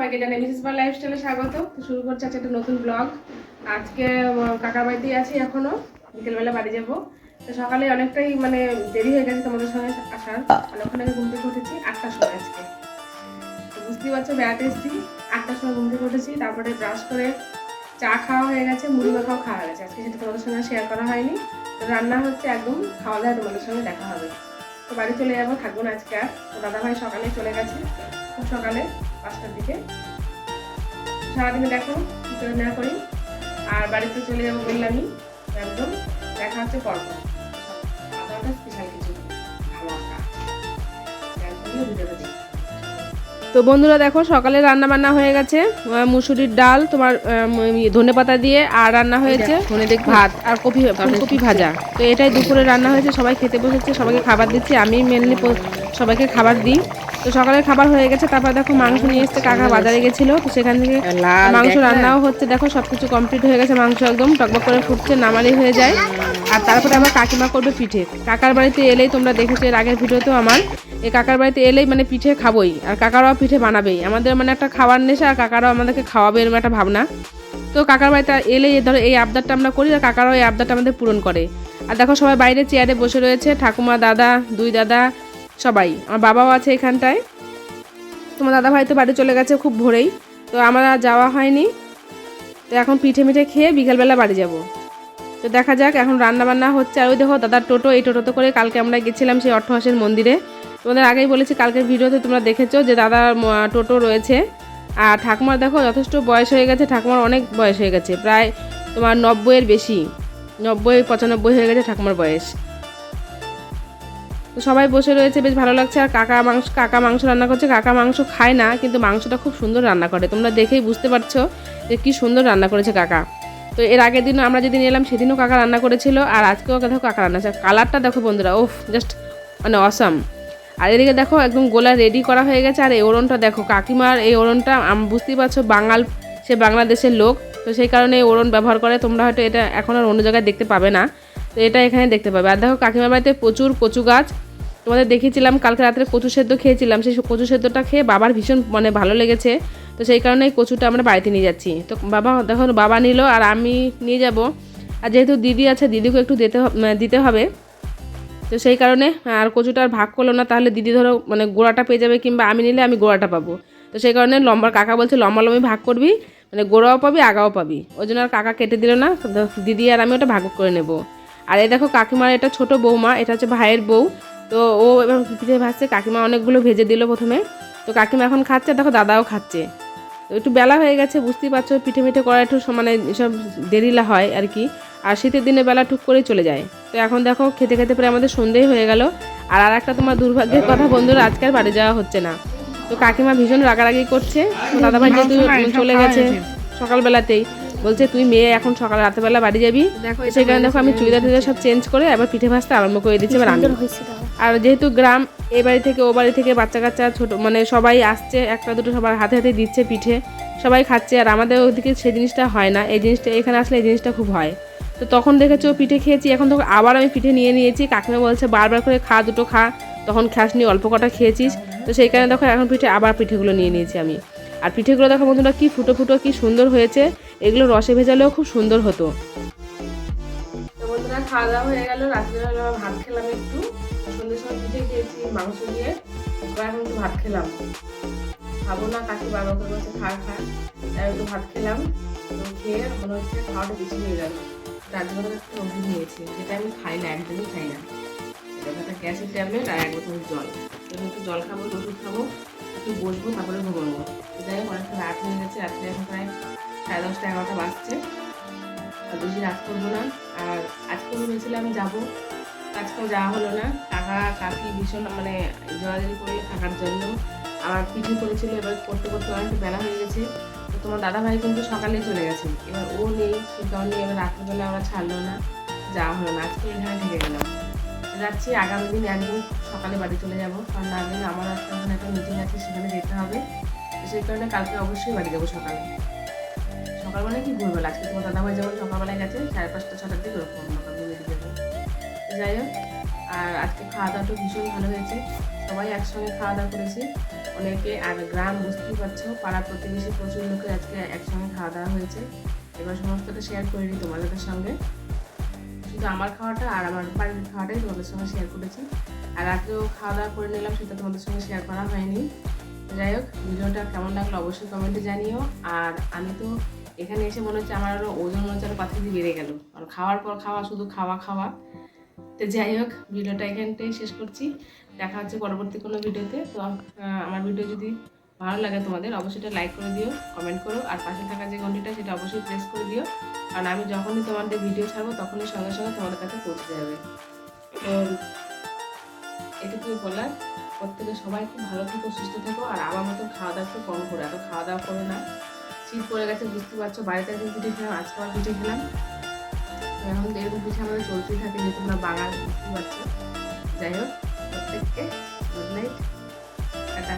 সবাইকে জানাই মিসেস পাল লাইফস্টাইলে স্বাগত। তো শুরু করছি আজকে একটা নতুন ব্লগ। আজকে কাকার বাড়িতেই আছি, এখনো বিকেলবেলা বাড়ি যাব। তো সকালে অনেকটাই মানে দেরি হয়ে গেছে তোমাদের সঙ্গে আসার, মানে ওখানে আমি ঘুম থেকে উঠেছি 8টার সময় আজকে। তো বুঝতেই পারছো বেড়াতে এসেছি, 8টার সময় ঘুম থেকে উঠেছি, তারপরে ব্রাশ করে চা খাওয়া হয়ে গেছে, মুড়ি মাখাও খাওয়া হয়ে গেছে। আজকে সেটা তোমাদের সঙ্গে শেয়ার করা হয়নি। তো রান্না হচ্ছে, একদম খাওয়া দাওয়া তোমাদের সঙ্গে দেখা হবে। তো বাড়ি চলে যাবো, থাকবো না আজকে আর। তো দাদাভাই সকালে চলে গেছে, খুব সকালে 5টার দিকে। সারাদিনে দেখো কী করে না করি। আর বাড়িতে চলে যাবো বললামই, একদম দেখা হচ্ছে পরপর। খাওয়া দাওয়াটা স্পেশাল কিছু ভালো একটা ভিডিওটা দিই। তো বন্ধুরা দেখো সকালে রান্না বান্না হয়ে গেছে, মুসুরির ডাল তোমার ধনেপাতা দিয়ে, আর রান্না হয়েছে ভাত আর ফুলকপি ভাজা। তো এটাই দুপুরে রান্না হয়েছে, সবাই খেতে বসেছে, সবাইকে খাবার দিচ্ছি। আমি মেনলি সবাইকে খাবার দিই। তো সকালের খাবার হয়ে গেছে। তারপর দেখো মাংস নিয়ে এসছে, কাকা বাজারে গেছিল, তো সেখান থেকে মাংস রান্নাও হচ্ছে। দেখো সবকিছু কমপ্লিট হয়ে গেছে, মাংস একদম টকবক করে ফুটছে, নামালি হয়ে যায়। আর তারপরে আমার কাকিমা করবে পিঠে। কাকার বাড়িতে এলেই তোমরা দেখেছো এর আগের ভিডিওতেও আমার, এই কাকার বাড়িতে এলেই মানে পিঠে খাবোই, আর কাকারাও পিঠে বানাবেই। আমাদের মানে একটা খাওয়ার নেশা, আর কাকারাও আমাদেরকে খাওয়াবে এরকম একটা ভাবনা। তো কাকার বাড়িতে এলেই ধরো এই আবদারটা আমরা করি, আর কাকারাও এই আবদারটা আমাদের পূরণ করে। আর দেখো সবাই বাইরে চেয়ারে বসে রয়েছে, ঠাকুমা, দাদা, দুই দাদা, সবাই। আমার বাবাও আছে এখানটায়। তোমার দাদা ভাই তো বাড়ি চলে গেছে খুব ভোরেই, তো আমার আর যাওয়া হয়নি। তো এখন পিঠে মিঠে খেয়ে বিকেলবেলা বাড়ি যাব। তো দেখা যাক, এখন রান্না বান্না হচ্ছে। আর ওই দেখো দাদার টোটো, এই টোটোতে করে কালকে আমরা গেছিলাম সেই অট্টহাসির মন্দিরে। তোমাদের আগেই বলেছি, কালকের ভিডিওতে তোমরা দেখেছো যে দাদার টোটো রয়েছে। আর ঠাকুমার দেখো যথেষ্ট বয়স হয়ে গেছে, ঠাকুমার অনেক বয়স হয়ে গেছে, প্রায় তোমার 90-এর বেশি, 90-95 হয়ে গেছে ঠাকুমার বয়স। তো সবাই বসে রয়েছে, বেশ ভালো লাগছে। আর কাকা মাংস রান্না করছে। কাকা মাংস খায় না, কিন্তু মাংসটা খুব সুন্দর রান্না করে, তোমরা দেখেই বুঝতে পারছো যে কি সুন্দর রান্না করেছে কাকা। তো এর আগের দিনও আমরা যেদিন এলাম সেদিনও কাকা রান্না করেছিল, আর আজকেও দেখো কাকা রান্না আছে। কালারটা দেখো বন্ধুরা, ওফ, জাস্ট মানে অসাম। আর এদিকে দেখো একদম গোলা রেডি করা হয়ে গেছে। আর এই ওড়নটা দেখো, কাকিমার এই ওড়নটা বুঝতেই পারছো সে বাংলাদেশের লোক, তো সেই কারণে এই ওড়ন ব্যবহার করে। তোমরা হয়তো এটা এখন আর অন্য জায়গায় দেখতে পাবে না, তো এটা এখানে দেখতে পাবে। আর দেখো কাকিমার বাড়িতে প্রচুর কচু গাছ, তোমাদের দেখিয়েছিলাম কালকে রাত্রে কচু সেদ্ধ খেয়েছিলাম। সেই কচু সেদ্ধটা খেয়ে বাবার ভীষণ মানে ভালো লেগেছে, তো সেই কারণে এই কচুটা আমরা বাড়িতে নিয়ে যাচ্ছি। তো দেখো বাবা নিল, আর আমি নিয়ে যাব। আর যেহেতু দিদি আছে, দিদিকে একটু দিতে হবে, তো সেই কারণে আর কচুটা আর ভাগ করলো না। তাহলে দিদি ধরো মানে গোড়াটা পেয়ে যাবে, কিংবা আমি নিলে আমি গোড়াটা পাবো। তো সেই কারণে কাকা বলছে লম্বালম্বি ভাগ করবি, মানে গোড়াও পাবি আগাও পাবি। ওই জন্য আর কাকা কেটে দিল না, দিদি আর আমি ওটা ভাগ করে নেব। আর এই দেখো কাকিমার এটা ছোট বৌমা, এটা হচ্ছে ভাইয়ের বউ। তো ও এবার পিঠে ভাজছে, কাকিমা অনেকগুলো ভেজে দিল প্রথমে। তো কাকিমা এখন খাচ্ছে, দেখো দাদাও খাচ্ছে। তো একটু বেলা হয়ে গেছে, বুঝতেই পারছো পিঠে মিঠে করা একটু মানে সব দেরিলা হয় আর কি। আর শীতের দিনে বেলা টুক করেই চলে যায়। তো এখন দেখো খেতে খেতে পরে আমাদের সন্ধ্যেই হয়ে গেল। আর একটা তোমার দুর্ভাগ্যের কথা বন্ধুরা, আজকাল বাড়ি যাওয়া হচ্ছে না। তো কাকিমা ভীষণ রাগারাগি করছে। দাদাভাই যেহেতু চলে গেছে সকালবেলাতেই, বলছে তুই মেয়ে এখন সকাল রাতেবেলা বাড়ি যাবি। সেখানে দেখো আমি চুড়িদার সব চেঞ্জ করে আবার পিঠে ভাজতে আরম্ভ করে দিচ্ছি এবার আমি। আর যেহেতু গ্রাম, এ বাড়ি থেকে ও বাড়ি থেকে বাচ্চা কাচ্চা ছোট মানে সবাই আসছে, একটা দুটো সবার হাতে হাতে দিচ্ছে পিঠে, সবাই খাচ্ছে। আর আমাদের ওইদিকে সেই জিনিসটা হয় না, এই জিনিসটা এখানে আসলে এই জিনিসটা খুব হয়। তো তখন দেখেছো পিঠে খেয়েছি, এখন তখন আবার আমি পিঠে নিয়ে নিয়েছি। কাকিমা বলছে বারবার করে খা, দুটো খা, তখন খাসনি, অল্প কটা খেয়েছিস। তো সেই কারণে দেখো এখন আবার পিঠেগুলো নিয়ে নিয়েছি আমি। আর পিঠেগুলো দেখো বন্ধুরা কি ফুটো ফুটো কি সুন্দর হয়েছে, এগুলো রসে ভেজালেও খুব সুন্দর হতো। তো বন্ধুরা খাওয়া দাওয়া হয়ে গেল, রাত্রিবেলা ভাত খেলাম একটু, সন্ধ্যের সময় পিঠে খেয়েছি মাংস দিয়ে, এবার এখন একটু ভাত খেলাম। খাবো না, কাকি বাবা করে বলছে খা খা, তাই একটু ভাত খেলাম। তো খেয়ে মনে হচ্ছে খাওয়াটা বেশি হয়ে গেল, তার জন্য একটু ওষুধ নিয়েছি, যেটা আমি খাই না, একদমই খাই না। এটা একটা গ্যাসের ট্যাবলেট আর এক বোতল জল। একটু জল খাবো, ওষুধ খাবো, একটু বসবো, তারপরে ঘুমাবো। যাই হোক অনেকটা রাত হয়ে গেছে, রাত্রে এখন প্রায় 10:30-11টা বাজছে। আর বেশি রাত করবো না। আর আজকে ভেবেছিলাম যাবো, আজকেও যাওয়া হলো না। কাকা কাকি ভীষণ মানে জোরাজোরি করে থাকার জন্য আমার পিঠে করেছিল, এবার করতে করতে অনেকটা বেলা হয়ে গেছে। তো তোমার দাদাভাই কিন্তু সকালেই চলে গেছে, এবার ও নেই, সেই কারণে এবার রাত্রিবেলা ওরা ছাড়লো না, যাওয়া হলো না। আজকে এখানে থেকে গেলাম, যাচ্ছি আগামী দিন একদম সকালে বাড়ি চলে যাবো, কারণ আগে আমার ওখানে একটা মিটিং আছে, সেখানে যেতে হবে। সেই কারণে কালকে অবশ্যই বাড়ি যাবো সকালে। সকালবেলায় কি ঘুরবেলা, আজকে তোমার দাদাভাই যেমন সকালবেলায় গেছে 5:30-6টার দিকে, ওরকম ঘুরে যাবো। যাই হোক, আর আজকে খাওয়া দাওয়াটা ভীষণ ভালো হয়েছে, সবাই একসঙ্গে খাওয়া দাওয়া করেছি। অনেকে, আর গ্রাম বুঝতেই পারছো, পাড়া প্রতিবেশী প্রচুর লোকের আজকে একসঙ্গে খাওয়া দাওয়া হয়েছে। এবার সমস্তটা শেয়ার করিনি তোমাদের সঙ্গে, শুধু আমার খাওয়াটা আর আমার বাড়ির খাওয়াটাই তোমাদের সঙ্গে শেয়ার করেছি। আর রাতেও খাওয়া দাওয়া করে নিলাম, সেটা তোমাদের সঙ্গে শেয়ার করা হয়নি। যাই হোক, ভিডিওটা কেমন লাগলো অবশ্যই কমেন্টে জানিও। আর আমি তো এখানে এসে মনে হচ্ছে আমার আরও ওজন মনে হচ্ছে আরও 5 কেজি বেড়ে গেল, আর খাওয়ার পর খাওয়া, শুধু খাওয়া খাওয়া। তো যাই হোক, ভিডিওটা এখানটাই শেষ করছি। দেখা হচ্ছে পরবর্তী কোনো ভিডিওতে। তো আমার ভিডিও যদি ভালো লাগে তোমাদের, অবশ্যই এটা লাইক করে দিও, কমেন্ট করো, আর পাশে থাকা যে ঘন্টিটা সেটা অবশ্যই প্রেস করে দিও, কারণ আমি যখনই তোমাদের ভিডিও ছাড়বো তখনই সঙ্গে সঙ্গে তোমাদের কাছে পৌঁছে যাবে। তো এটুকুই বলার, প্রত্যেকে সবাই খুব ভালো থেকো, সুস্থ থেকো, আর আমার মতো খাওয়া দাওয়া একটু কম করে, এত খাওয়া দাওয়া করো না। শীত পড়ে গেছে বুঝতে পারছো, বাড়িতে একদিন পিঠে খেলাম, আজকে আবার পিঠে খেলাম। তো এখন তো এরকম পিঠে আমাদের চলতেই থাকে, যেহেতু তোমরা বাঙাল, বুঝতে পারছো। যাই হোক, প্রত্যেককে গুড নাইট, টাটা।